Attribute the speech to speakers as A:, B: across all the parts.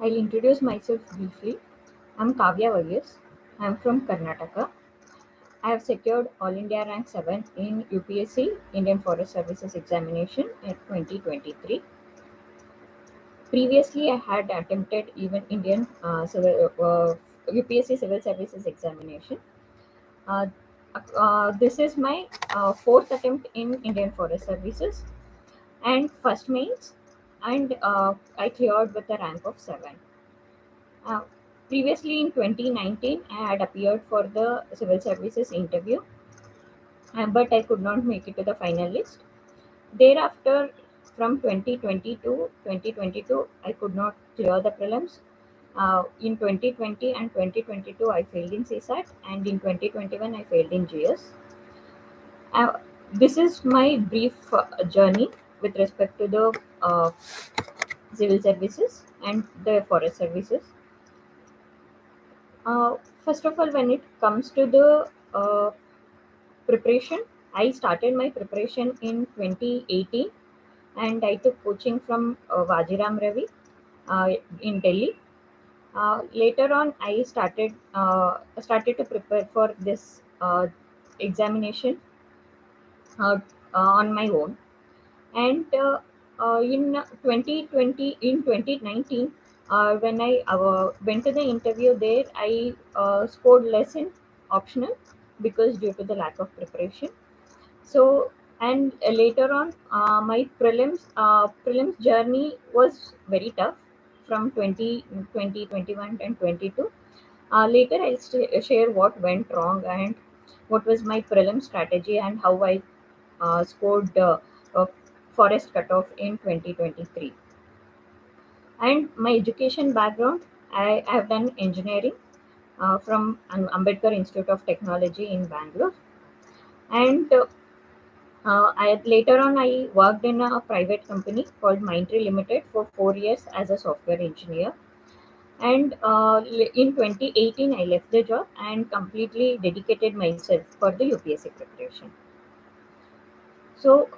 A: I'll introduce myself briefly. I'm Kavya Valyas. I'm from Karnataka. I have secured All India Rank 7 in UPSC Indian Forest Services examination in 2023. Previously, I had attempted even Indian UPSC Civil Services examination. Uh, this is my fourth attempt in Indian Forest Services and first mains, and I cleared with a rank of 7. Uh, Previously, in 2019, I had appeared for the civil services interview, but I could not make it to the final list. Thereafter, from 2020 to 2022, I could not clear the prelims. In 2020 and 2022, I failed in CSAT, and in 2021, I failed in GS. Uh, this is my brief journey with respect to the civil services and the forest services. Uh, First of all, when it comes to the preparation, I started my preparation in 2018 and I took coaching from Vajiram Ravi in Delhi. Later on, I started to prepare for this examination uh, on my own. And in 2020, in 2019, when I went to the interview there, I scored less in optional because due to the lack of preparation. So, and later on, my prelims journey was very tough from 2021 and 22. Later, I'll share what went wrong and what was my prelim strategy and how I scored forest cutoff in 2023. And my education background, I have done engineering from Ambedkar Institute of Technology in Bangalore. And later on, I worked in a private company called Mindtree Limited for 4 years as a software engineer. And in 2018, I left the job and completely dedicated myself for the UPSC preparation. So,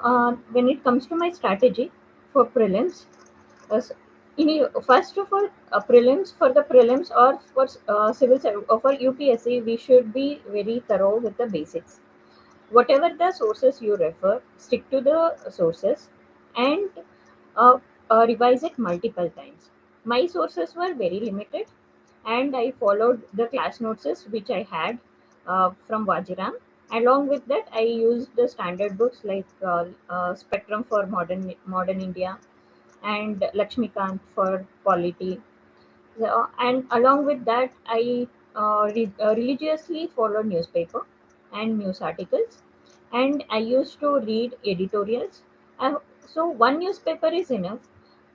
A: when it comes to my strategy for prelims, s- first of all, prelims for the prelims or for for UPSC, we should be very thorough with the basics. Whatever the sources you refer, stick to the sources and uh, revise it multiple times. My sources were very limited, and I followed the class notes which I had from Vajiram. Along with that, I used the standard books like Spectrum for Modern India and Lakshmikant for Polity. So, and along with that, I religiously followed newspaper and news articles, and I used to read editorials. So one newspaper is enough.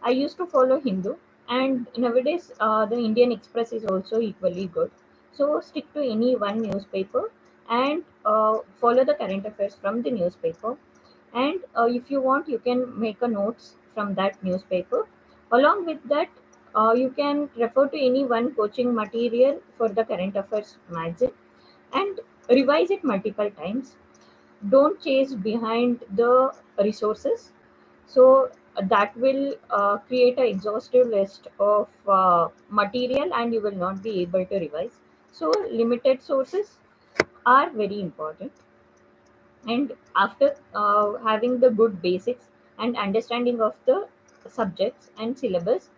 A: I used to follow Hindu, and nowadays the Indian Express is also equally good. So stick to any one newspaper and follow the current affairs from the newspaper. And if you want, you can make a notes from that newspaper. Along with that, you can refer to any one coaching material for the current affairs magazine and revise it multiple times. Don't chase behind the resources. So that will create an exhaustive list of material and you will not be able to revise. So limited sources are very important. And after having the good basics and understanding of the subjects and syllabus,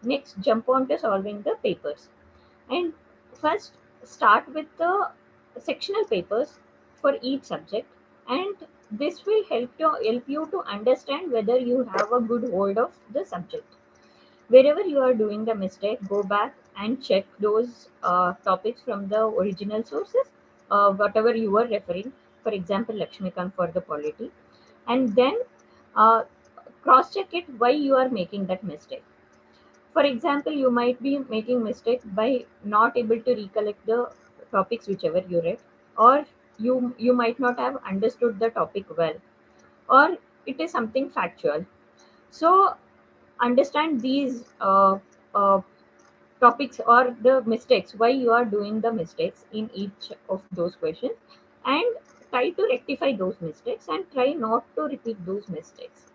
A: next jump on to solving the papers. And first start with the sectional papers for each subject, and this will help you to understand whether you have a good hold of the subject. Wherever you are doing the mistake, go back and check those topics from the original sources, whatever you are referring, for example Lakshmikant for the polity, and then uh, cross check it why you are making that mistake. For example, you might be making mistake by not able to recollect the topics whichever you read, or you might not have understood the topic well, or it is something factual. So understand these topics or the mistakes, why you are doing the mistakes in each of those questions, and try to rectify those mistakes and try not to repeat those mistakes.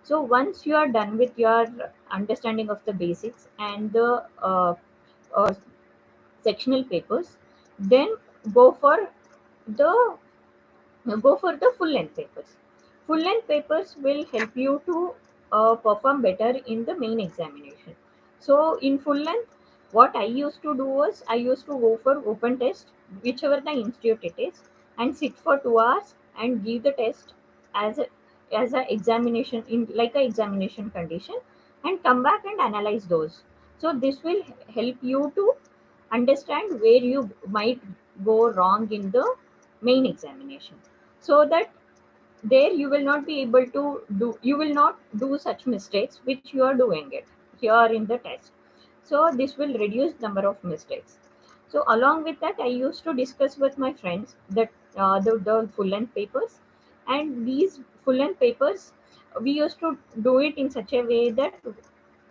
A: So once you are done with your understanding of the basics and the uh, sectional papers, then go for the go for the full length papers. Full length papers will help you to perform better in the main examination. So in full length, what I used to do was I used to go for open test, whichever the institute it is, and sit for 2 hours and give the test as a examination in like a examination condition, and come back and analyze those. So this will help you to understand where you might go wrong in the main examination, so that there you will not be able to you will not do such mistakes which you are doing it here in the test. So this will reduce number of mistakes. So along with that, I used to discuss with my friends that the full length papers, and these full length papers, we used to do it in such a way that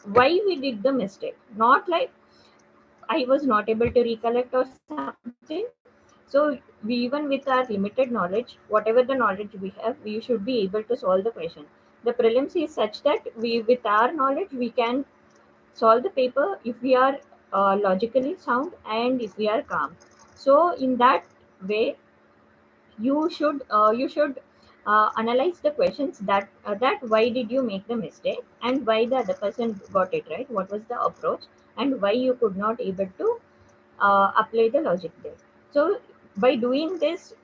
A: why we did the mistake, not like I was not able to recollect or something. So we, even with our limited knowledge, whatever the knowledge we have, we should be able to solve the question. The prelims is such that we, with our knowledge, we can solve the paper if we are logically sound and if we are calm. So in that way, you should analyze the questions that why did you make the mistake and why the other person got it right, what was the approach, and why you could not able to apply the logic there. So by doing this,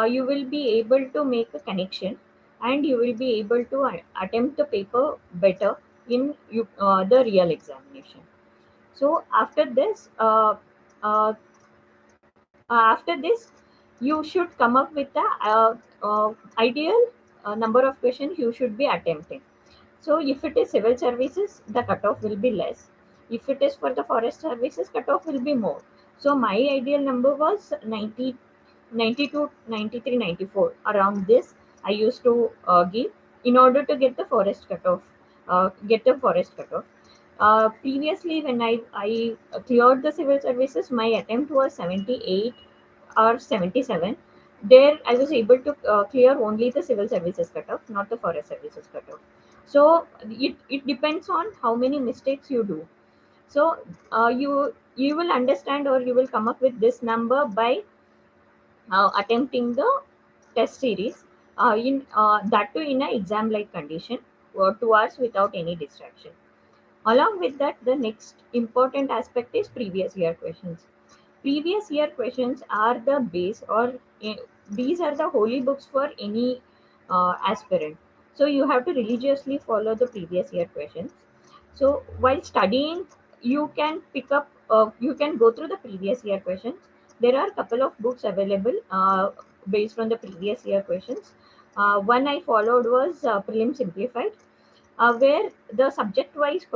A: you will be able to make a connection, and you will be able to attempt the paper better in the real examination. So uh, after this, you should come up with the ideal number of questions you should be attempting. So if it is civil services, the cutoff will be less. If it is for the forest services, cutoff will be more. So my ideal number was 90, 92, 93, 94. Around this, I used to give in order to get the forest cutoff. Previously, when I cleared the civil services, my attempt was 78 or 77. There, I was able to clear only the civil services cutoff, not the forest services cutoff. So it depends on how many mistakes you do. So you will understand, or you will come up with this number by attempting the test series in that too in an exam like condition for 2 hours without any distraction. Along with that, the next important aspect is previous year questions. Previous year questions are the base, or eh, these are the holy books for any aspirant. So you have to religiously follow the previous year questions. So while studying, you can go through the previous year questions. There are a couple of books available based on the previous year questions. One I followed was Prelim Simplified, where the subject-wise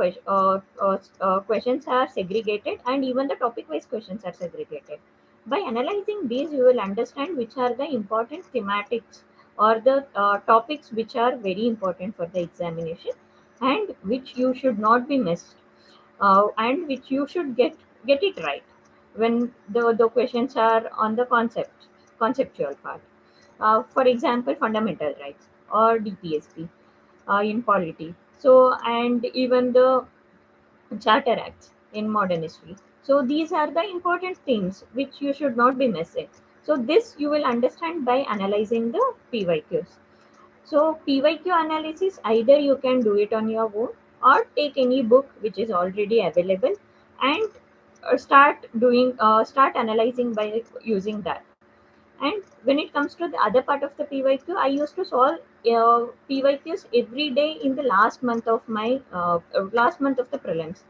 A: questions are segregated, and even the topic-wise questions are segregated. By analyzing these, you will understand which are the important thematics or the topics which are very important for the examination, and which you should not be missed, and which you should get it right when the questions are on the conceptual part. For example, fundamental rights or DPSP in polity. So, and even the charter acts in modern history. So, these are the important things which you should not be missing. So, this you will understand by analyzing the PYQs. So, PYQ analysis, either you can do it on your own or take any book which is already available, and start analyzing by using that. And when it comes to the other part of the PYQ, I used to solve PYQs every day in the last month of the prelims,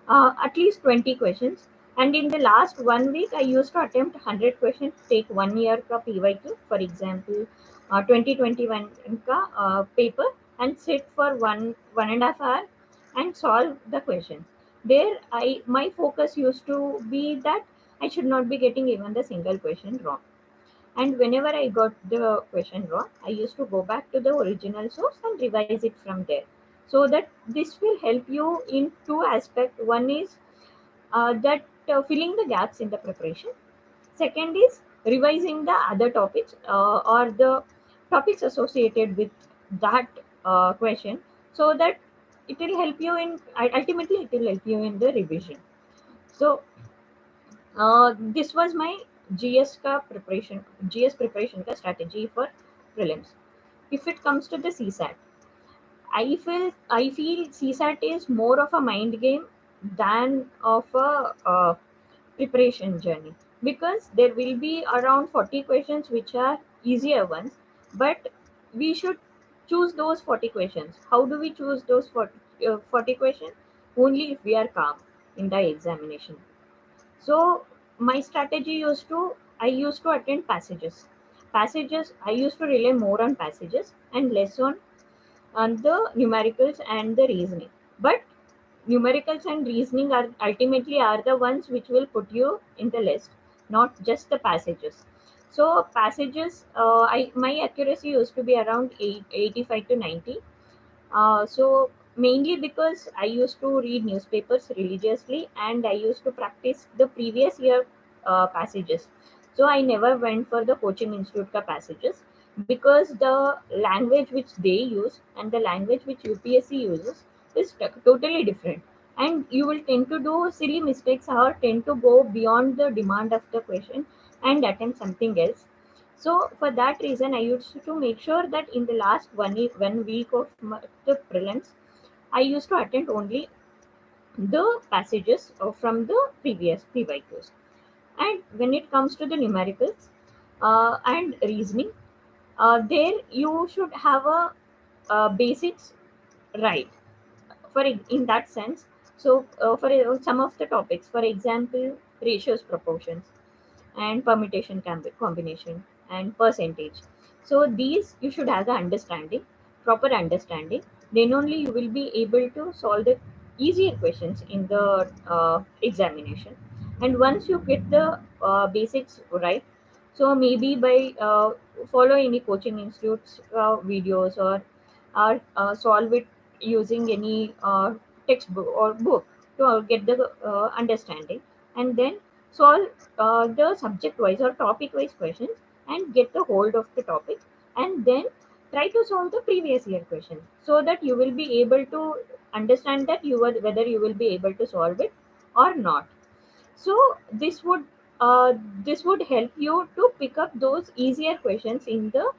A: at least 20 questions. And in the last 1 week, I used to attempt 100 questions, take 1 year ka PYQ, for example, 2021 ka paper, and sit for 1.5 hour and solve the questions. There, my focus used to be that I should not be getting even the single question wrong. And whenever I got the question wrong, I used to go back to the original source and revise it from there. So that this will help you in two aspects. One is that filling the gaps in the preparation. Second is revising the other topics or the topics associated with that question, so that it will help you in, ultimately it will help you in the revision. So this was my gs preparation ka strategy for prelims. If it comes to the CSAT, I feel CSAT is more of a mind game than of a preparation journey, because there will be around 40 questions which are easier ones, but we should choose those 40 questions. How do we choose those 40 questions? Only if we are calm in the examination. So my strategy I used to attend passages. I used to rely more on passages and less on the numericals and the reasoning. But numericals and reasoning are ultimately are the ones which will put you in the list, not just the passages. So passages, I my accuracy used to be around 85 to 90. So mainly because I used to read newspapers religiously, and I used to practice the previous year passages. So I never went for the coaching institute ka passages, because the language which they use and the language which UPSC uses is totally different, and you will tend to do silly mistakes or tend to go beyond the demand of the question and attempt something else. So for that reason, I used to make sure that in the last 1 week of the prelims, I used to attend only the passages from the previous PYQs. And when it comes to the numericals and reasoning, there you should have a basics right. In that sense, so for some of the topics, for example, ratios, proportions, and permutation combination, and percentage. So these you should have the understanding, proper understanding. Then only you will be able to solve the easier questions in the examination. And once you get the basics right, so maybe by follow any coaching institutes videos, or solve it using any textbook or book to get the understanding, and then solve the subject wise or topic wise questions, and get the hold of the topic, and then try to solve the previous year question, so that you will be able to understand that whether you will be able to solve it or not. So uh, this would help you to pick up those easier questions in the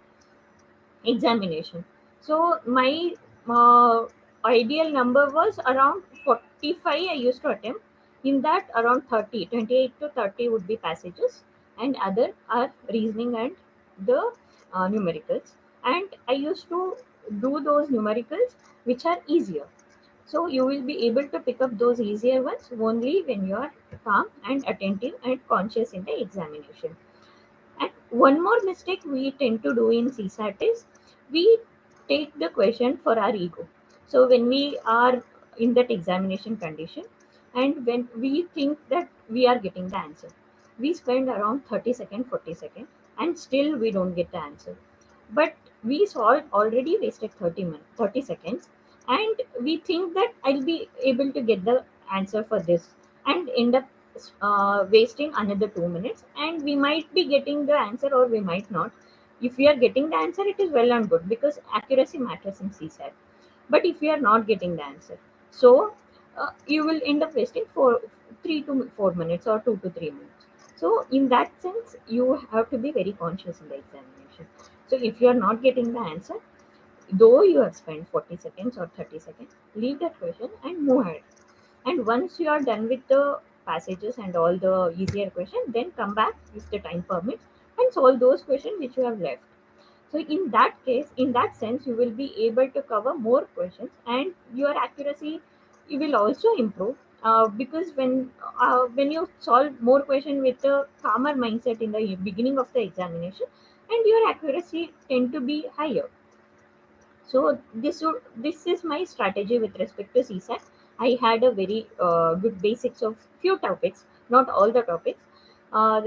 A: examination. So my uh, ideal number was around 45 I used to attempt. In that, around 28 to 30 would be passages, and other are reasoning and the numericals. And I used to do those numericals which are easier. So you will be able to pick up those easier ones only when you are calm and attentive and conscious in the examination. And one more mistake we tend to do in CSAT is we take the question for our ego. So when we are in that examination condition, and when we think that we are getting the answer, we spend around 30 seconds, 40 seconds, and still we don't get the answer. But we solved already wasted 30 seconds, and we think that I'll be able to get the answer for this, and end up wasting another 2 minutes, and we might be getting the answer or we might not. If we are getting the answer, it is well and good, because accuracy matters in CSAT. But if you are not getting the answer, so you will end up wasting 3 to 4 minutes or 2 to 3 minutes. So in that sense, you have to be very conscious in the examination. So if you are not getting the answer, though you have spent 40 seconds or 30 seconds, leave that question and move ahead. And once you are done with the passages and all the easier questions, then come back if the time permits and solve those questions which you have left. So in that case, in that sense, you will be able to cover more questions, and your accuracy you will also improve. Because when you solve more question with a calmer mindset in the beginning of the examination, and your accuracy tend to be higher. So this is my strategy with respect to CSAT. I had a very good basics of few topics, not all the topics,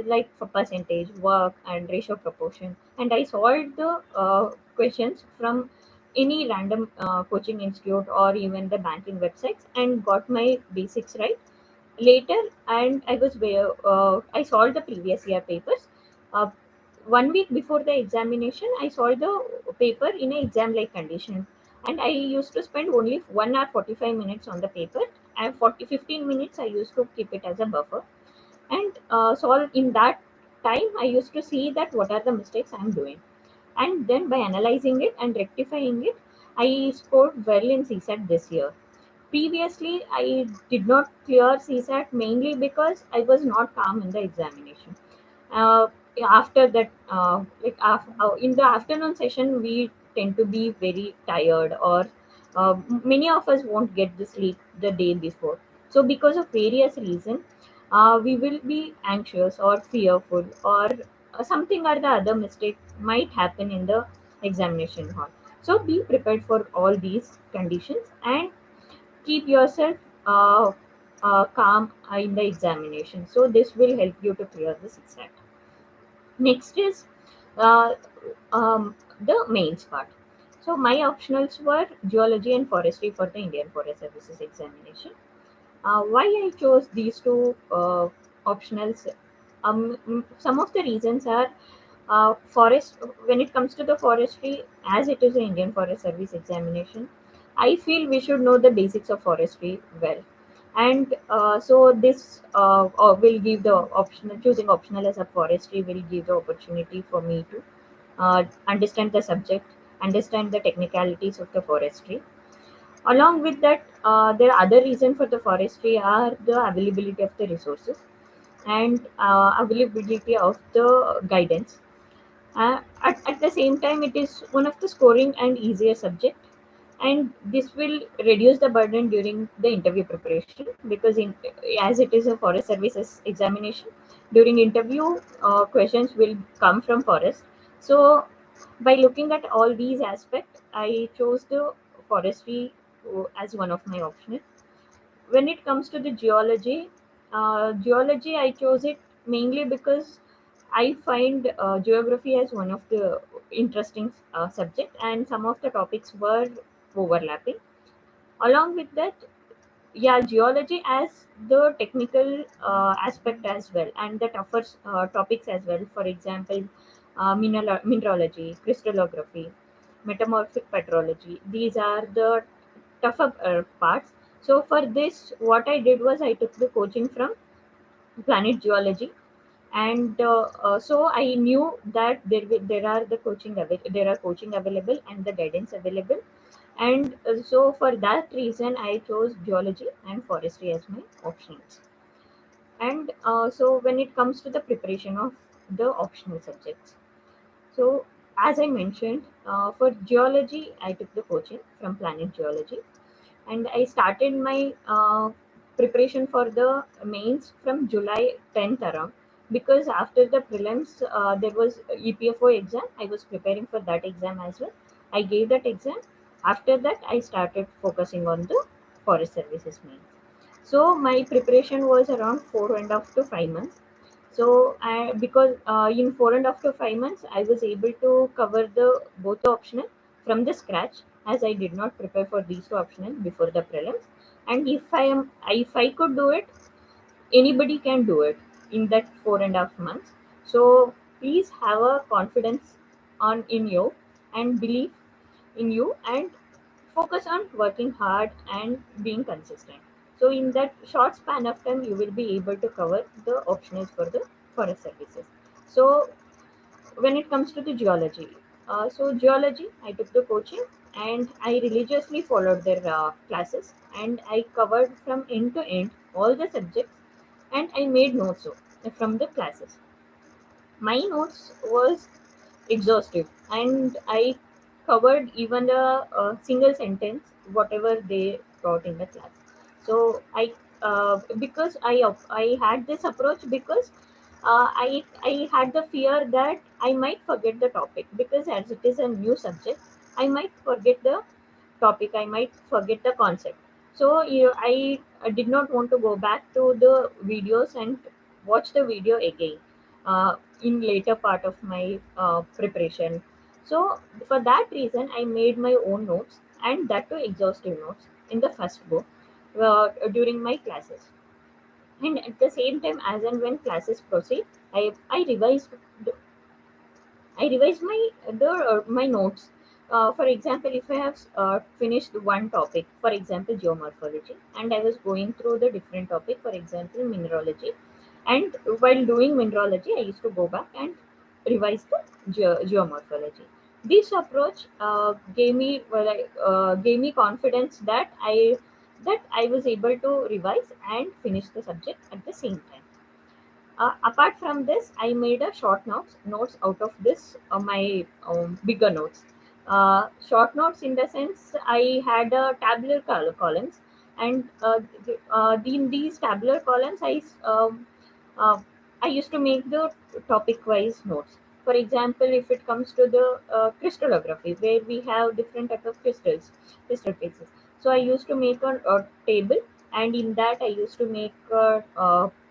A: like for percentage, work, and ratio proportion. And I solved the questions from any random coaching institute or even the banking websites, and got my basics right later. And I solved the previous year papers. uh, 1 week before the examination, I solved the paper in an exam like condition. and I used to spend only 1 hour 45 minutes on the paper, and 15 minutes I used to keep it as a buffer. And so in that time I used to see that what are the mistakes I'm doing, and then by analyzing it and rectifying it, I scored well in CSAT this year. Previously I did not clear CSAT mainly because I was not calm in the examination. uh, After that, in the afternoon session we tend to be very tired, or many of us won't get the sleep the day before. So because of various reasons, we will be anxious or fearful, or something or the other mistake might happen in the examination hall. So be prepared for all these conditions and keep yourself calm in the examination. So this will help you to clear this exam. Next is uh, the mains part. So my optionals were geology and forestry for the Indian Forest Services examination. Why I chose these two optionals? Some of the reasons are forest. When it comes to the forestry, as it is an Indian Forest Service examination, I feel we should know the basics of forestry well, and so this will give the optional, choosing optional as a forestry will give the opportunity for me to understand the subject, understand the technicalities of the forestry. Along with that, there are other reasons for the forestry are the availability of the resources and availability of the guidance. At the same time, it is one of the scoring and easier subject, and this will reduce the burden during the interview preparation, because as it is a forest services examination, during interview questions will come from forest. So by looking at all these aspects, I chose the forestry as one of my options. When it comes to the geology I chose it mainly because I find geography as one of the interesting subject, and some of the topics were overlapping. Along with that, yeah, geology as the technical aspect as well, and the tougher topics as well. For example, mineralogy, crystallography, metamorphic petrology. These are the tougher parts. So for this, what I did was I took the coaching from Planet Geology, and so I knew that there are there are coaching available and the guidance available, and so for that reason I chose geology and forestry as my options. And so when it comes to the preparation of the optional subjects, so as I mentioned, for geology I took the coaching from Planet Geology, and I started my preparation for the mains from July 10th around, because after the prelims there was EPFO exam. I was preparing for that exam as well. I gave that exam. After that, I started focusing on the forest services mains. So my preparation was around 4.5 to 5 months. So I, because in 4.5 to 5 months, I was able to cover the both the optional from the scratch, as I did not prepare for these two optional before the prelims. And if I could do it, anybody can do it in that 4.5 months. So please have a confidence on in you, and believe in you, and focus on working hard and being consistent. So in that short span of time, you will be able to cover the optionals for the forest services. So when it comes to the geology, so geology, I took the coaching and I religiously followed their classes, and I covered from end to end all the subjects, and I made notes from the classes. My notes was exhaustive, and I covered even a single sentence whatever they taught in the class. So I because I had this approach because I had the fear that I might forget the topic, because as it is a new subject, I might forget the topic, I might forget the concept. So I did not want to go back to the videos and watch the video again in later part of my preparation. So for that reason, I made my own notes, and that too exhaustive notes in the first book during my classes. And at the same time, as and when classes proceed, I revised my notes for example, if I have finished one topic, for example, geomorphology, and I was going through the different topic, for example, mineralogy, and while doing mineralogy, I used to go back and revise the geomorphology. This approach gave me confidence that I was able to revise and finish the subject at the same time. Apart from this, I made a short notes out of this my bigger notes. Short notes in the sense I had a tabular columns, and in these tabular columns, uh, I used to make the topic wise notes. For example, if it comes to the crystallography, where we have different type of crystal phases. So I used to make a table, and in that I used to make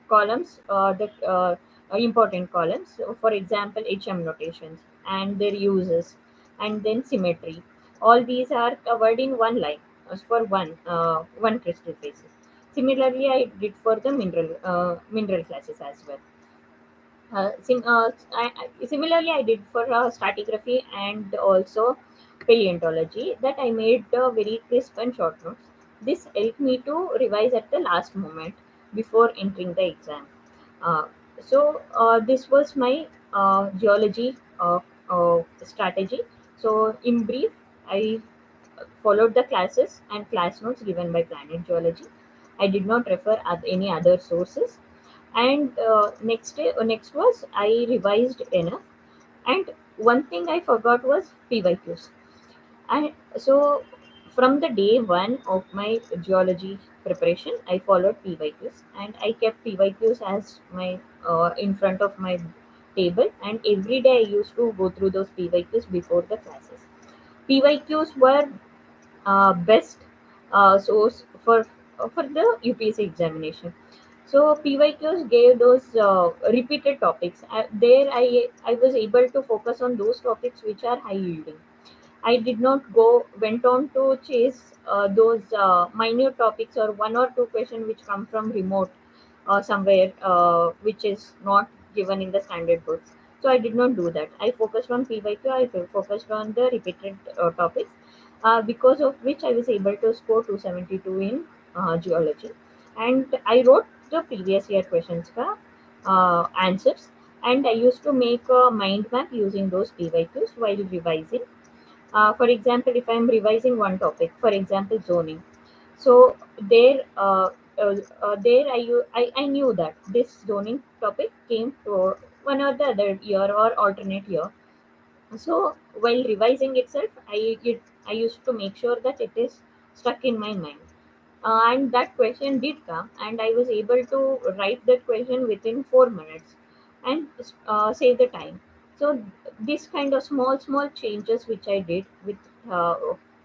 A: columns, the important columns. So for example, HM notations and their uses, and then symmetry. All these are covered in one line for one crystal phases. Similarly, I did for the mineral classes as well. Similarly, I did for stratigraphy and also paleontology, that I made very crisp and short notes. This helped me to revise at the last moment before entering the exam. Uh, this was my geology strategy. So in brief, I followed the classes and class notes given by Planet Geology. I did not refer at any other sources. And next was I revised enough. And one thing I forgot was PYQs. And so from the day one of my geology preparation, I followed PYQs, and I kept PYQs as my in front of my table, and every day I used to go through those PYQs before the classes. PYQs were best source for the UPSC examination. So PYQs gave those repeated topics. I was able to focus on those topics which are high yielding. I did not went on to chase those minute topics or one or two questions which come from remote somewhere, which is not given in the standard books. So I did not do that. I focused on PYQ. Focused on the repeated topics, because of which I was able to score 272 in geology. And I wrote the previous year questions ka, answers, and I used to make a mind map using those PYQs while revising. For example, if I am revising one topic, for example, zoning, so I knew that this zoning topic came to one or the other year or alternate year. So while revising itself, I used to make sure that it is stuck in my mind. And that question did come, and I was able to write that question within 4 minutes and save the time. So this kind of small changes which I did uh,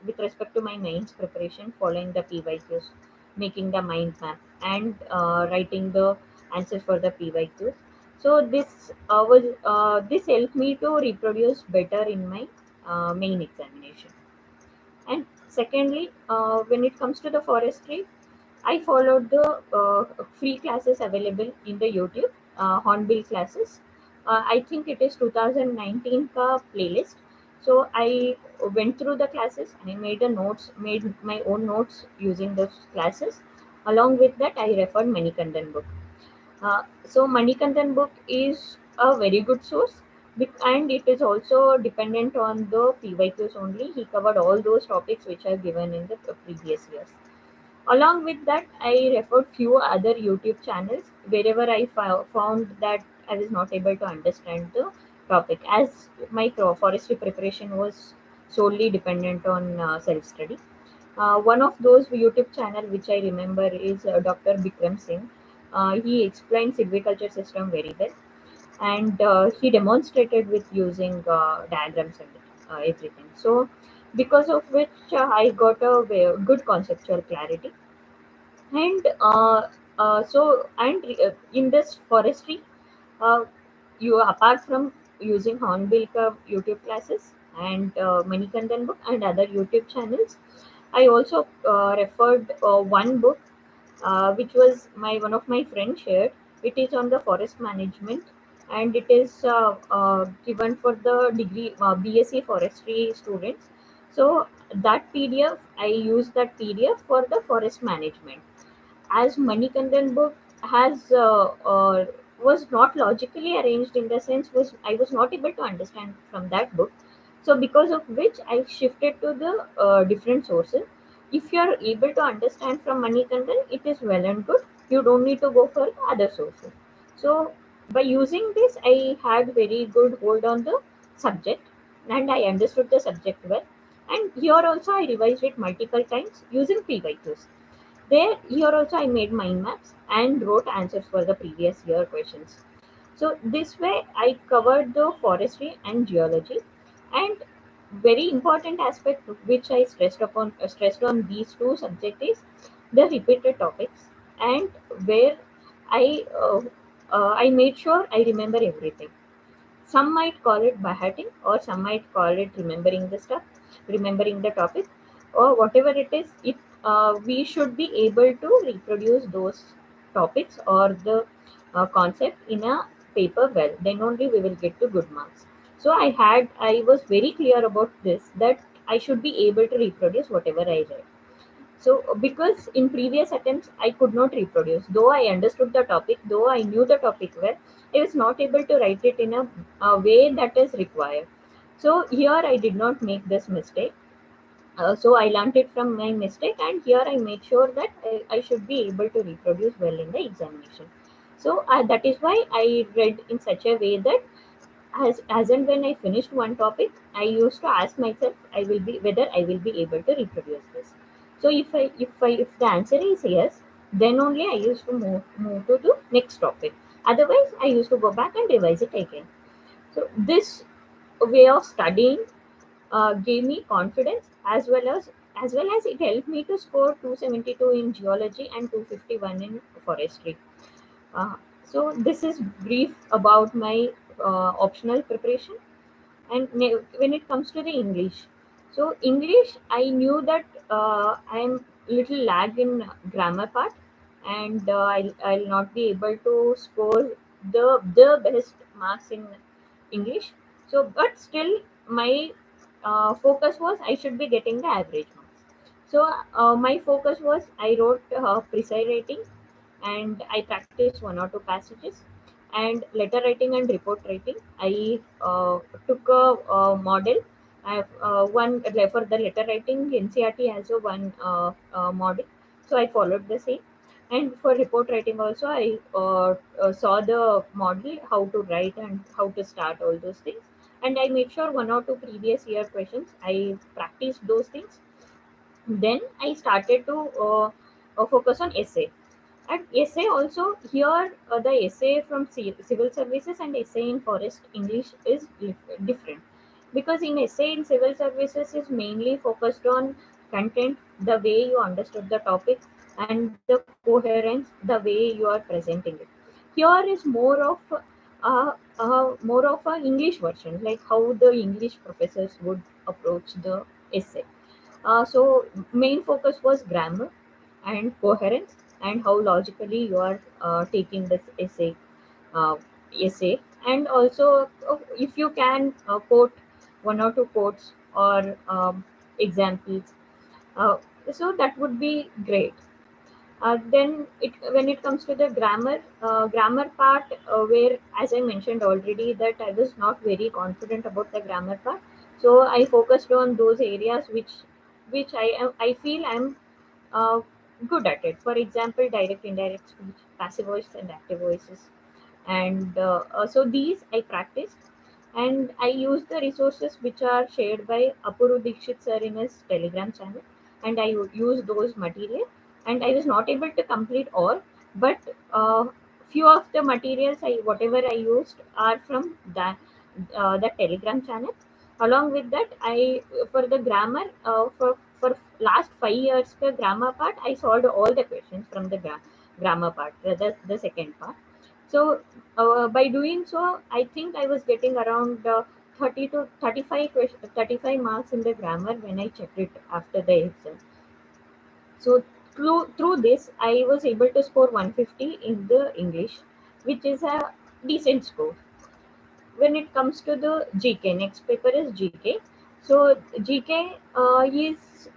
A: with respect to my mains preparation, following the PYQs, making the mind map, and writing the answers for the PYQs. So this helped me to reproduce better in my main examination. And secondly, when it comes to the forestry, I followed the free classes available in the YouTube, Hornbill classes. I think it is 2019 ka playlist. So I went through the classes. I made my own notes using those classes. Along with that, I referred Manikandan book. So Manikandan book is a very good source, and it is also dependent on the PYQs only. He covered all those topics which are given in the previous years. Along with that, I referred few other YouTube channels wherever I found that I was not able to understand the topic, as my forestry preparation was solely dependent on self-study. One of those YouTube channel which I remember is Dr. Bikram Singh. He explained silviculture system very well, and he demonstrated with using diagrams and everything. So, because of which I got a good conceptual clarity. And in this forestry, uh, you apart from using Hornbill Curve YouTube classes and Manikandan book and other YouTube channels, I also referred one book which was my one of my friends shared. It is on the forest management, and it is given for the degree BSc forestry students. So that PDF, I use that PDF for the forest management. As Manikandan book has was not logically arranged, in the sense was I was not able to understand from that book. So because of which I shifted to the different sources. If you are able to understand from Manikandan, it is well and good. You don't need to go for other sources. So by using this, I had very good hold on the subject, and I understood the subject well. And here also I revised it multiple times using PYQs. There, here also I made mind maps and wrote answers for the previous year questions. So this way I covered the forestry and geology, and very important aspect which I stressed on these two subjects is the repeated topics, and where I I made sure I remember everything. Some might call it by or some might call it remembering the stuff, remembering the topic, or whatever it is. It We should be able to reproduce those topics or the concept in a paper well. Then only we will get to good marks. So I was very clear about this, that I should be able to reproduce whatever I read. So, because in previous attempts I could not reproduce, though I understood the topic, though I knew the topic well, I was not able to write it in a way that is required. So, here I did not make this mistake. So, I learned it from my mistake, and here I made sure that I should be able to reproduce well in the examination. So, that is why I read in such a way that as and when I finished one topic, I used to ask myself, I will be whether I will be able to reproduce this. So if the answer is yes, then only I used to move to the next topic. Otherwise, I used to go back and revise it again. So this way of studying gave me confidence, as well as it helped me to score 272 in geology and 251 in forestry. Uh, so this is brief about my optional preparation. And when it comes to the English, so English, I knew that I'm little lag in grammar part, and I'll not be able to score the best marks in English. So but still, my focus was I should be getting the average marks. So my focus was I wrote precise writing, and I practiced one or two passages. And letter writing and report writing, I took a model. I have one for the letter writing. NCRT has a one model, so I followed the same. And for report writing also, I saw the model, how to write and how to start all those things. And I made sure one or two previous year questions I practiced those things. Then I started to focus on essay. And essay also, here the essay from civil services and essay in forest English is different, because in essay in civil services is mainly focused on content, the way you understood the topic, and the coherence, the way you are presenting it. Here is more of a English version, like how the English professors would approach the essay. So main focus was grammar and coherence, and how logically you are taking this uh, essay. And also, if you can quote one or two quotes or examples, uh, so that would be great. Then when it comes to the grammar part, where, as I mentioned already, that I was not very confident about the grammar part. So I focused on those areas which I feel I'm uh, good at it. For example, direct, indirect speech, passive voice, and active voices. And so these I practiced, and I use the resources which are shared by Apuru Dikshit sir in his Telegram channel, and I would use those material. And I was not able to complete all, but few of the materials whatever I used are from the Telegram channel. Along with that, I for the grammar for last 5 years the grammar part, I solved all the questions from the grammar part, the second part. So by doing so, I think I was getting around 30 to 35 marks in the grammar when I checked it after the exam. So through this, I was able to score 150 in the English, which is a decent score. When it comes to the GK, next paper is GK. So GK is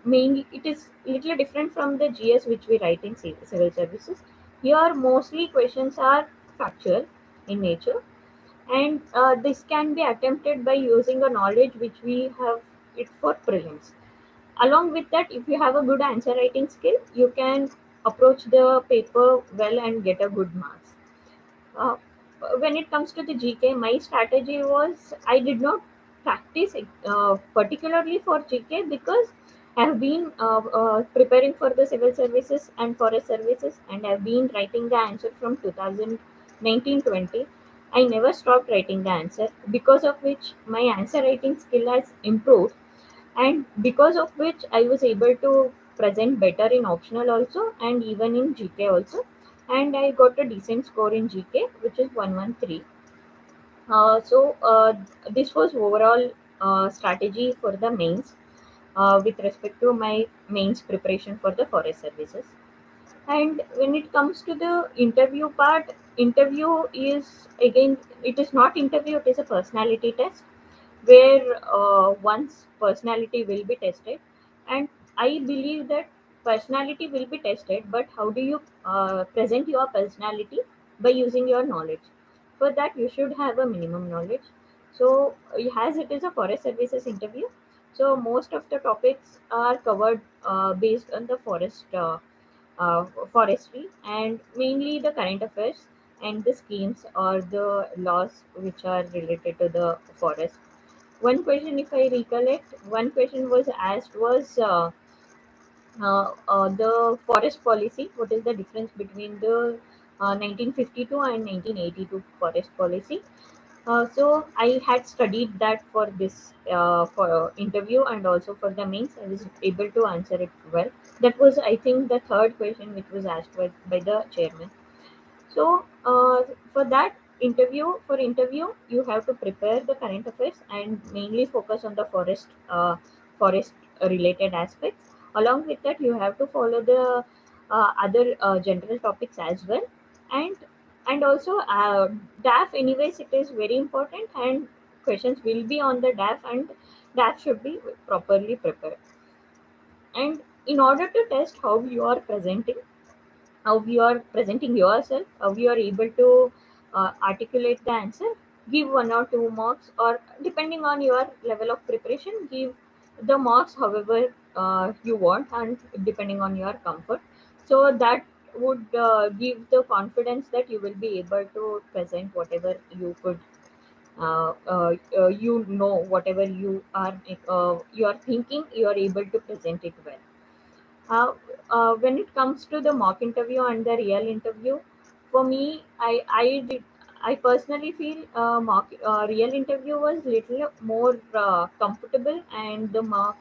A: mainly, it is little different from the GS which we write in civil services. Here mostly questions are factual in nature, and this can be attempted by using a knowledge which we have it for prelims. Along with that, if you have a good answer writing skill, you can approach the paper well and get a good marks. uh, when it comes to the GK, my strategy was I did not practice particularly for GK because I have been preparing for the civil services and forest services, and I've been writing the answer from 2019-20. I never stopped writing the answer, because of which my answer writing skill has improved, and because of which I was able to present better in optional also and even in GK also, and I got a decent score in GK, which is 113. So this was overall strategy for the mains with respect to my mains preparation for the forest services. And when it comes to the interview part, interview is again, it is not interview, it is a personality test where one's personality will be tested. And I believe that personality will be tested, but how do you present your personality? By using your knowledge. For that, you should have a minimum knowledge. So, as it is a forest services interview, so most of the topics are covered based on the uh, forestry, and mainly the current affairs and the schemes or the laws which are related to the forest. One question, if I recollect, one question was asked was the forest policy. What is the difference between the 1952 and 1982 forest policy? So I had studied that for this for interview and also for the mains. I was able to answer it well. That was, I think, the third question which was asked by the chairman. So for that interview, you have to prepare the current affairs and mainly focus on the forest related aspects. Along with that, you have to follow the other general topics as well, and also DAF. Anyways, it is very important, and questions will be on the DAF, and DAF should be properly prepared. And in order to test how you are presenting, how you are presenting yourself, how you are able to articulate the answer, give 1 or 2 marks, or depending on your level of preparation, give the marks however you want, and depending on your comfort. So that would give the confidence that you will be able to present whatever you could. Whatever you are thinking, you are able to present it well. uh, when it comes to the mock interview and the real interview, for me, I personally feel real interview was little more comfortable, and the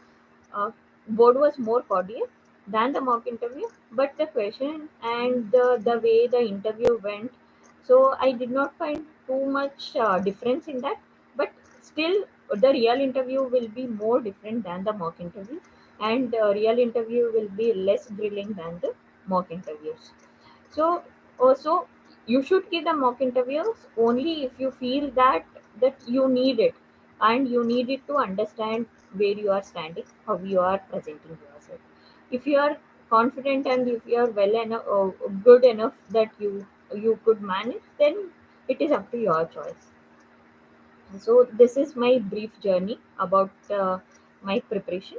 A: uh, board was more cordial than the mock interview. But the question and the way the interview went, so I did not find too much difference in that. But still, the real interview will be more different than the mock interview, and real interview will be less grilling than the mock interviews. So also, you should give the mock interviews only if you feel that you need it, and you need it to understand where you are standing, how you are presenting yourself. If you are confident and if you are well enough, good enough that you could manage, then it is up to your choice. So this is my brief journey about my preparation,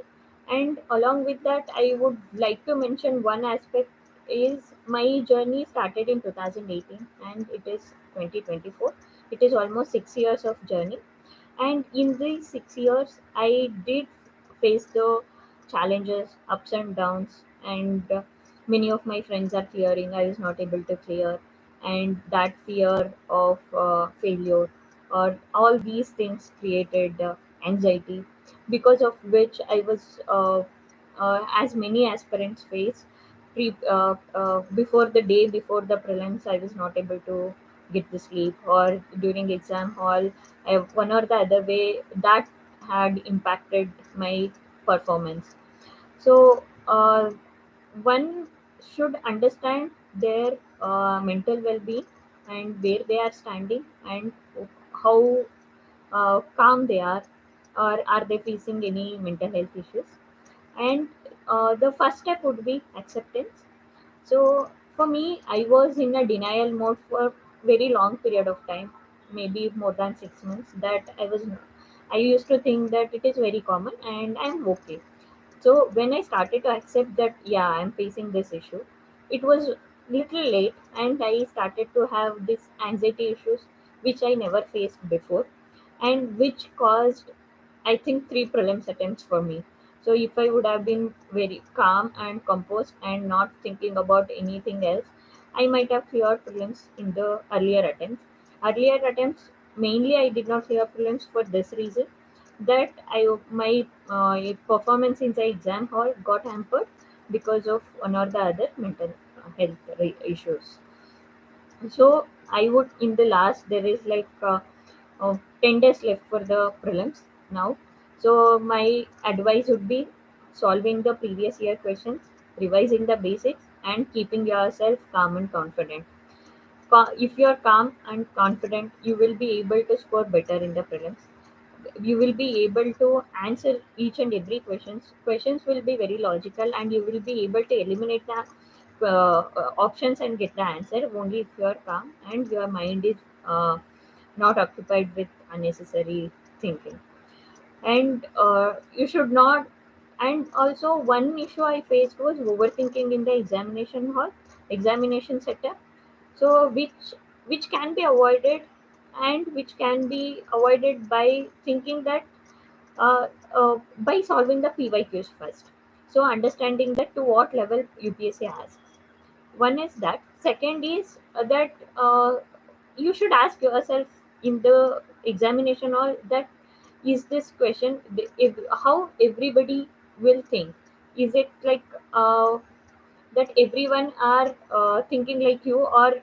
A: and along with that, I would like to mention one aspect is my journey started in 2018 and it is 2024. It is almost 6 years of journey, and in these 6 years, I did face the challenges, ups and downs, and many of my friends are clearing. I was not able to clear, and that fear of failure, or all these things created anxiety, because of which I was, as many aspirants face, before the day before the prelims, I was not able to get the sleep, or during exam hall, one or the other way that had impacted my performance. So one should understand their mental well-being, and where they are standing, and how calm they are, or are they facing any mental health issues. And the first step would be acceptance. So for me, I was in a denial mode for very long period of time, maybe more than 6 months. That I used to think that it is very common and I'm okay. So when I started to accept that, yeah, I'm facing this issue, it was little late, and I started to have this anxiety issues which I never faced before, and which caused, I think, three prelims attempts for me. So if I would have been very calm and composed and not thinking about anything else, I might have cleared prelims in the earlier attempts. Earlier attempts, mainly I did not clear prelims for this reason, that my performance in the exam hall got hampered because of one or the other mental health issues. So I would, in the last, there is like 10 days left for the prelims now. So my advice would be solving the previous year questions, revising the basics, and keeping yourself calm and confident. If you are calm and confident, you will be able to score better in the prelims. You will be able to answer each and every questions will be very logical, and you will be able to eliminate the options and get the answer only if you are calm and your mind is not occupied with unnecessary thinking. And you should not. And also, one issue I faced was overthinking in the examination hall, examination setup. So which can be avoided, and which can be avoided by thinking that by solving the PYQs first. So understanding that to what level UPSC asks. One is that. Second is that you should ask yourself in the examination or that, is this question if, how everybody will think. Is it like that everyone are thinking like you, or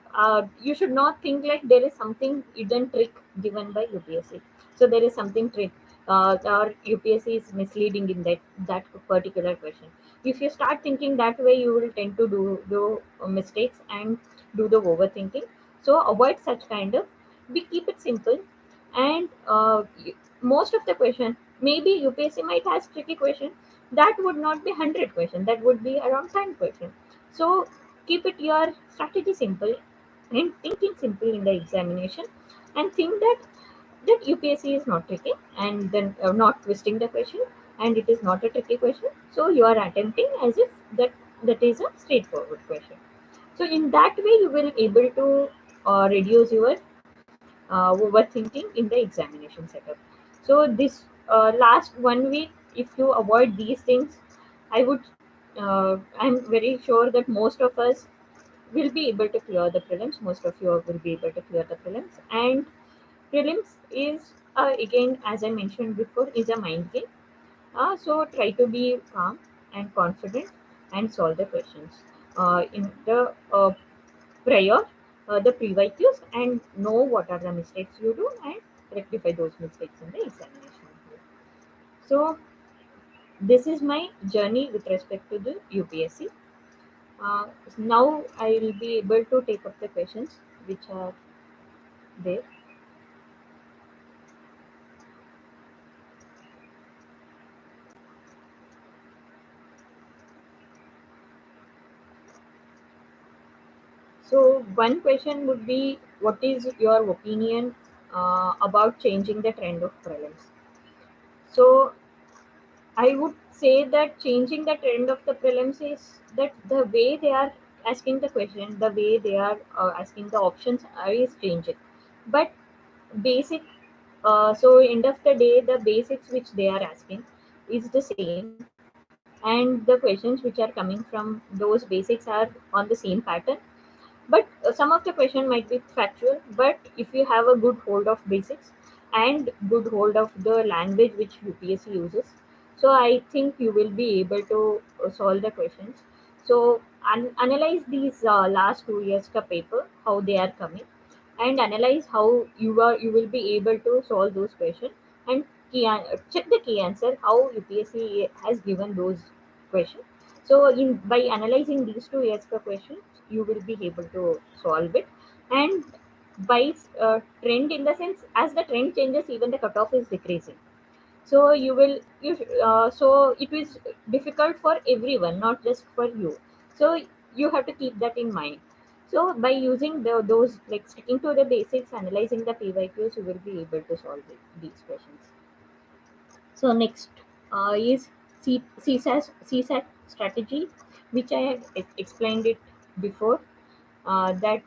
A: you should not think like there is something hidden trick given by UPSC. So there is something trick, or UPSC is misleading in that particular question. If you start thinking that way, you will tend to do mistakes and do the overthinking. So avoid such kind of. We keep it simple, and most of the question, maybe UPSC might ask tricky question, that would not be 100 question, that would be around 10 question. So keep it your strategy simple and thinking simple in the examination, and think that UPSC is not tricky, and then not twisting the question, and it is not a tricky question. So you are attempting as if that is a straightforward question. So in that way, you will able to reduce your overthinking in the examination setup. So this last 1 week, if you avoid these things, I would. I'm very sure that most of us will be able to clear the prelims. Most of you will be able to clear the prelims. And prelims is again, as I mentioned before, is a mind game. So try to be calm and confident and solve the questions in the prior the PYQs, and know what are the mistakes you do and rectify those mistakes in the examination. So this is my journey with respect to the UPSC. Uh, Now I will be able to take up the questions which are there. So one question would be, what is your opinion about changing the trend of prelims? So I would say that changing the trend of the prelims is that the way they are asking the question, the way they are asking the options is changing. But basic, so end of the day, the basics which they are asking is the same, and the questions which are coming from those basics are on the same pattern. But some of the question might be factual, but if you have a good hold of basics and good hold of the language which UPSC uses, so I think you will be able to solve the questions. So analyze these last 2 years ka paper, how they are coming, and analyze how you will be able to solve those questions, and check the key answer how UPSC has given those questions. So in by analyzing these 2 years per question, you will be able to solve it. And by trend, in the sense, as the trend changes, even the cutoff is decreasing. So so it is difficult for everyone, not just for you. So you have to keep that in mind. So by using those, like sticking to the basics, analyzing the PYQs, you will be able to solve these questions. So next is CSAT strategy, which I had explained it before. That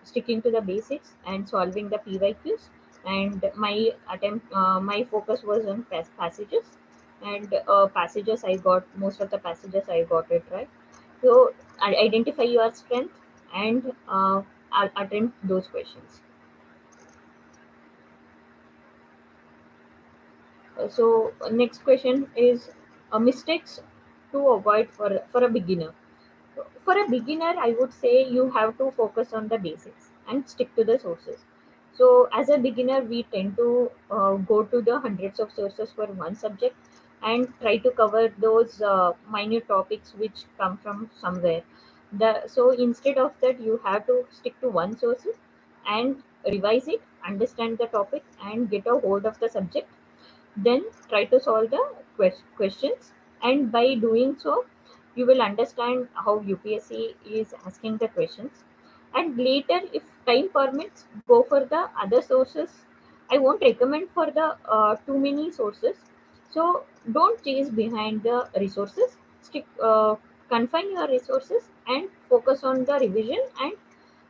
A: Sticking to the basics and solving the PYQs, and my focus was on passages, and passages I got most of the passages I got it right. So I identify your strength and I'll attempt those questions. Next question is mistakes to avoid for a beginner. For a beginner, I would say you have to focus on the basics and stick to the sources. So as a beginner, we tend to go to the hundreds of sources for one subject and try to cover those minute topics which come from somewhere. So instead of that, you have to stick to one source and revise it, understand the topic, and get a hold of the subject. Then try to solve the questions, and by doing so, you will understand how UPSC is asking the questions. And later, if time permits, go for the other sources. I won't recommend for the too many sources. So don't chase behind the resources. Stick Confine your resources and focus on the revision and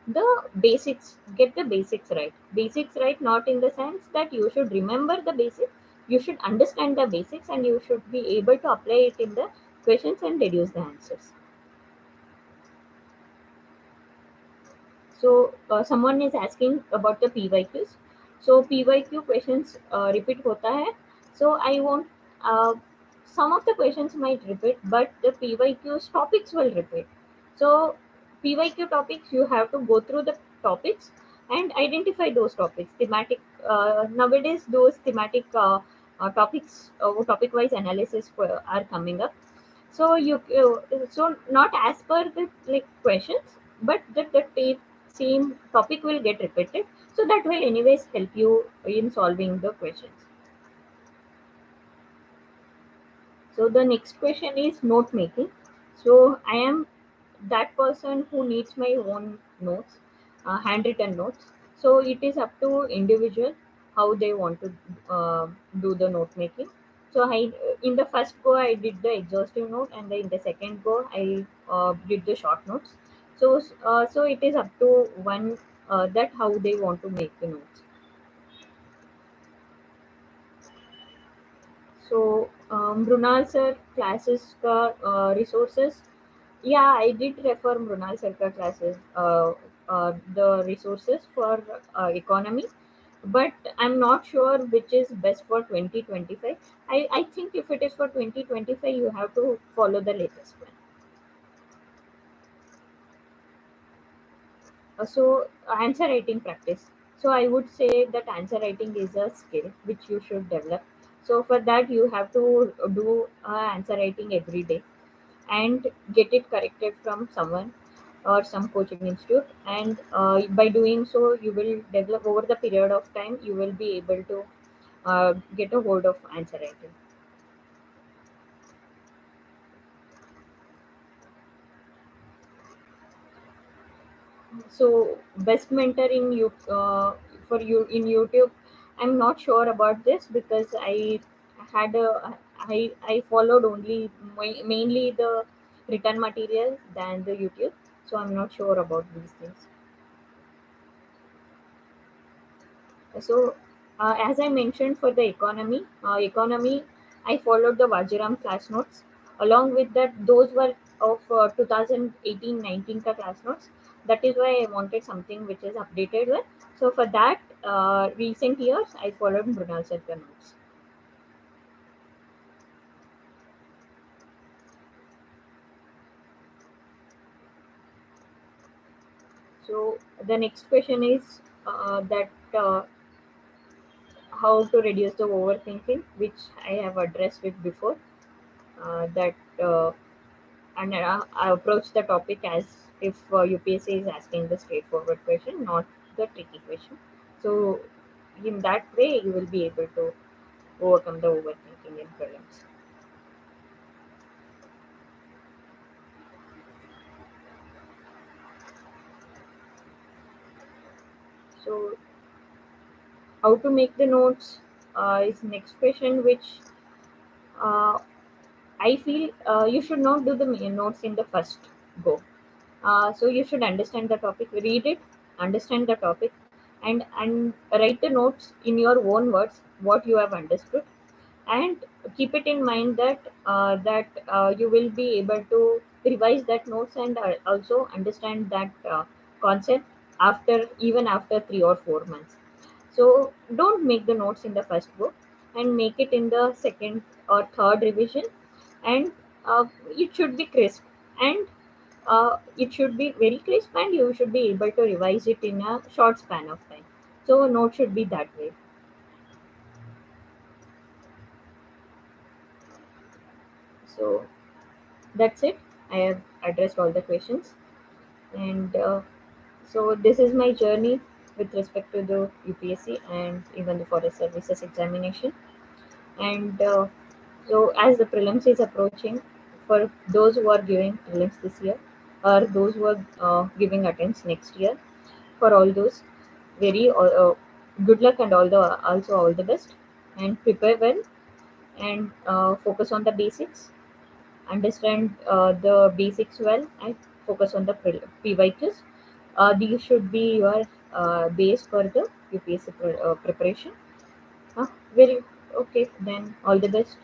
A: the basics. Get the basics right, not in the sense that you should remember the basics. You should understand the basics, and you should be able to apply it in the questions and deduce the answers. So someone is asking about the PYQs. So PYQ questions repeat hota hai. So I won't. Some of the questions might repeat, but the PYQs topics will repeat. So PYQ topics, you have to go through the topics and identify those topics. Thematic nowadays, those thematic topics, topic wise analysis are coming up. So so not as per the like questions, but the same topic will get repeated, so that will anyways help you in solving the questions. So the next question is note making. So I am that person who needs my own notes, handwritten notes. So it is up to individual how they want to uh, do the note making. So I in the first go I did the exhaustive note, and then in the second go I did the short notes. So it is up to one, that how they want to make the notes. So Mrunal sir classes ka resources. Yeah, I did refer Mrunal sir ka classes, the resources for economy, but I'm not sure which is best for 2025. I think if it is for 2025, you have to follow the latest one. Answer writing practice. So I would say that answer writing is a skill which you should develop. So for that, you have to do answer writing every day and get it corrected from someone or some coaching institute. And by doing so, you will develop over the period of time. You will be able to get a hold of answer writing. So best mentor in you for you in YouTube. I'm not sure about this because had a I followed only mainly the written material than the YouTube. So I'm not sure about these things. So as I mentioned for the economy, I followed the Vajiram class notes. Along with that, those were of 2018-19 ka class notes. That is why I wanted something which is updated with. So for that, recent years, I followed Brunal Sarkar notes. So the next question is that how to reduce the overthinking, which I have addressed it before. That and I approach the topic as if UPSC is asking the straightforward question, not the tricky question. So in that way, you will be able to. overcome the overthinking in prelims. So, how to make the notes is next question, which uh, I feel you should not do the notes in the first go. So you should understand the topic, read it, understand the topic, and write the notes in your own words what you have understood, and keep it in mind that you will be able to revise that notes and also understand that concept after even after 3 or 4 months. So don't make the notes in the first book, and make it in the second or third revision, and it should be crisp, and it should be very crisp, and you should be able to revise it in a short span of time. So a note should be that way. So that's it. I have addressed all the questions, and so this is my journey with respect to the UPSC and even the forest services examination. And so as the prelims is approaching, for those who are giving prelims this year, or those who are giving attempts next year, for all those, very good luck, and also all the best, and prepare well, and focus on the basics, understand the basics well, and focus on the PYQs. These should be your base for the UPSC preparation. Very okay. Then all the best.